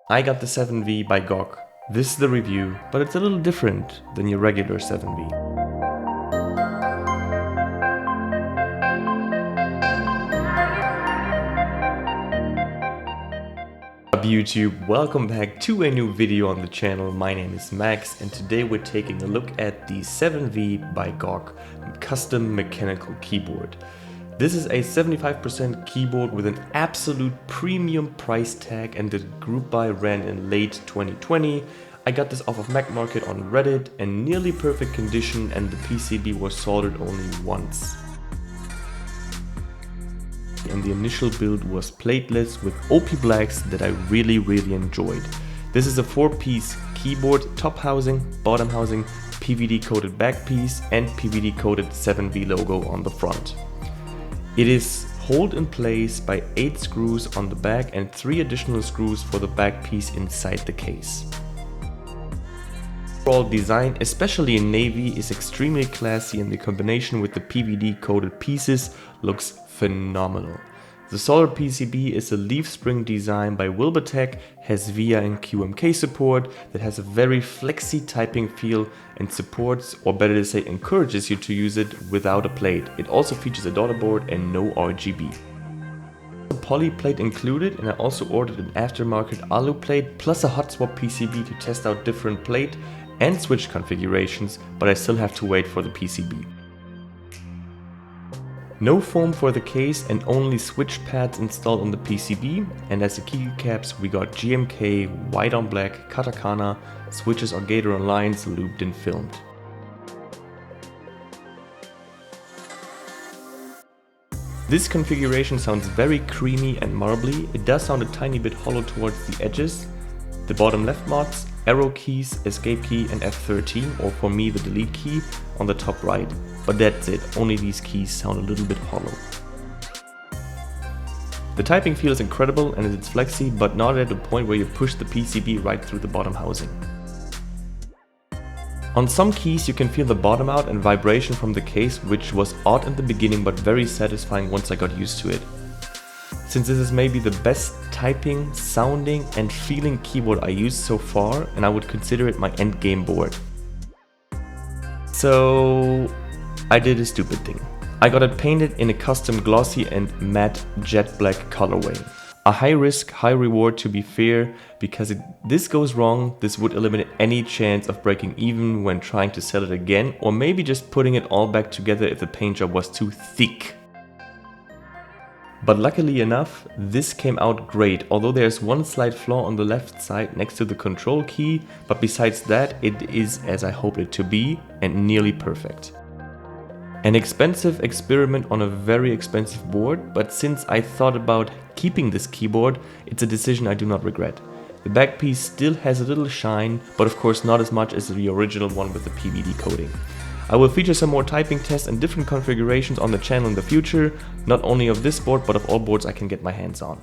I got the 7V by GOG. This is the review, but it's a little different than your regular 7V. Up YouTube, welcome back to a new video on the channel. My name is Max and today we're taking a look at the 7V by GOG custom mechanical keyboard. This is a 75% keyboard with an absolute premium price tag, and the group buy ran in late 2020. I got this off of Mac Market on Reddit in nearly perfect condition, and the PCB was soldered only once. And the initial build was plateless with OP blacks that I really enjoyed. This is a 4-piece keyboard, top housing, bottom housing, PVD coated back piece, and PVD coated 7V logo on the front. It is held in place by 8 screws on the back and 3 additional screws for the back piece inside the case. Overall design, especially in navy, is extremely classy, and the combination with the PVD coated pieces looks phenomenal. The soldered PCB is a leaf spring design by Wilbertech, has VIA and QMK support, that has a very flexy typing feel and supports, or better to say encourages you to use it without a plate. It also features a daughter board and no RGB. A poly plate included, and I also ordered an aftermarket alu plate plus a hot swap PCB to test out different plate and switch configurations, but I still have to wait for the PCB. No foam for the case and only switch pads installed on the PCB, and as the keycaps we got GMK, white on black, katakana, switches are gator on lines, looped and filmed. This configuration sounds very creamy and marbly. It does sound a tiny bit hollow towards the edges. The bottom left mods, arrow keys, escape key and F13, or for me the delete key, on the top right. But that's it, only these keys sound a little bit hollow. The typing feel is incredible and it's flexy, but not at a point where you push the PCB right through the bottom housing. On some keys you can feel the bottom out and vibration from the case, which was odd in the beginning but very satisfying once I got used to it. Since this is maybe the best typing, sounding and feeling keyboard I used so far, and I would consider it my end game board. So I did a stupid thing. I got it painted in a custom glossy and matte jet black colorway. A high risk, high reward to be fair, because if this goes wrong, this would eliminate any chance of breaking even when trying to sell it again, or maybe just putting it all back together if the paint job was too thick. But luckily enough, this came out great, although there's one slight flaw on the left side next to the control key, but besides that it is as I hoped it to be and nearly perfect. An expensive experiment on a very expensive board, but since I thought about keeping this keyboard, it's a decision I do not regret. The back piece still has a little shine, but of course not as much as the original one with the PVD coating. I will feature some more typing tests and different configurations on the channel in the future, not only of this board but of all boards I can get my hands on.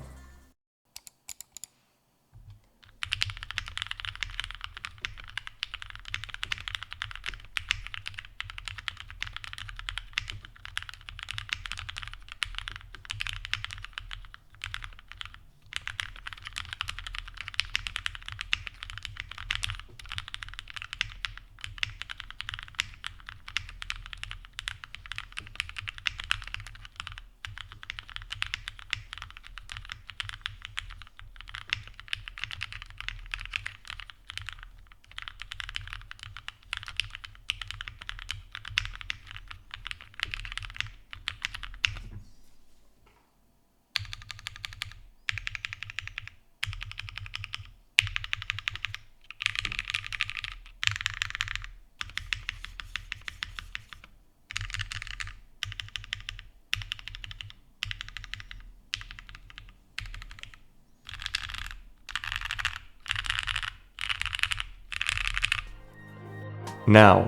Now,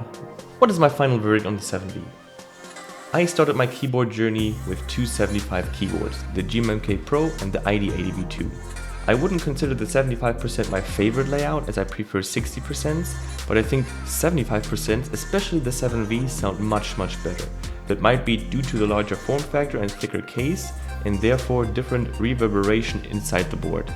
what is my final verdict on the 7V? I started my keyboard journey with two 75 keyboards, the GMK Pro and the ID80V2. I wouldn't consider the 75% my favorite layout, as I prefer 60%, but I think 75%, especially the 7V, sound much better. That might be due to the larger form factor and thicker case, and therefore different reverberation inside the board.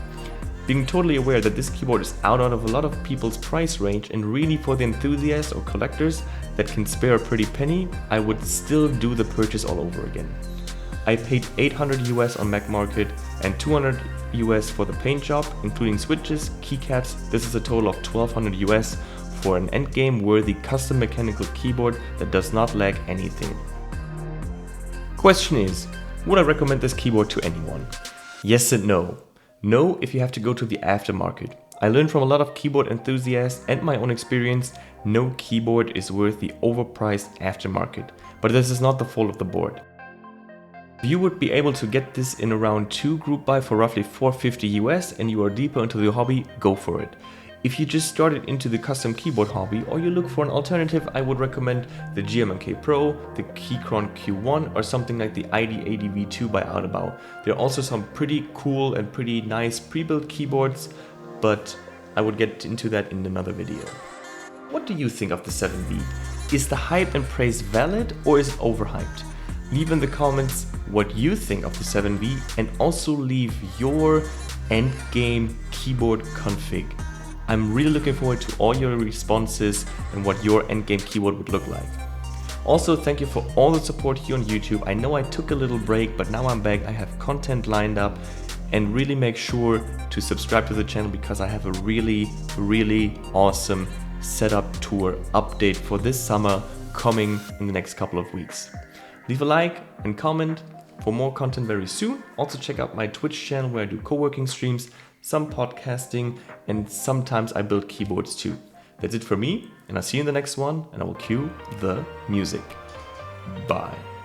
Being totally aware that this keyboard is out of a lot of people's price range and really for the enthusiasts or collectors that can spare a pretty penny, I would still do the purchase all over again. I paid 800 US on Mac Market and 200 US for the paint job, including switches, keycaps. This is a total of 1200 US for an endgame worthy custom mechanical keyboard that does not lack anything. Question is, would I recommend this keyboard to anyone? Yes and no. No, if you have to go to the aftermarket. I learned from a lot of keyboard enthusiasts and my own experience, no keyboard is worth the overpriced aftermarket. But this is not the fault of the board. If you would be able to get this in around 2 group buy for roughly 450 US and you are deeper into the hobby, go for it. If you just started into the custom keyboard hobby or you look for an alternative, I would recommend the GM&K Pro, the Keychron Q1 or something like the ID80 V2 by Autobau. There are also some pretty cool and pretty nice pre-built keyboards, but I would get into that in another video. What do you think of the 7V? Is the hype and praise valid or is it overhyped? Leave in the comments what you think of the 7V and also leave your endgame keyboard config. I'm really looking forward to all your responses and what your endgame keyboard would look like. Also, thank you for all the support here on YouTube. I know I took a little break, but now I'm back. I have content lined up, and really make sure to subscribe to the channel because I have a really awesome setup tour update for this summer coming in the next couple of weeks. Leave a like and comment for more content very soon. Also check out my Twitch channel where I do co-working streams, some podcasting, and sometimes I build keyboards too. That's it for me, and I'll see you in the next one, and I will cue the music. Bye.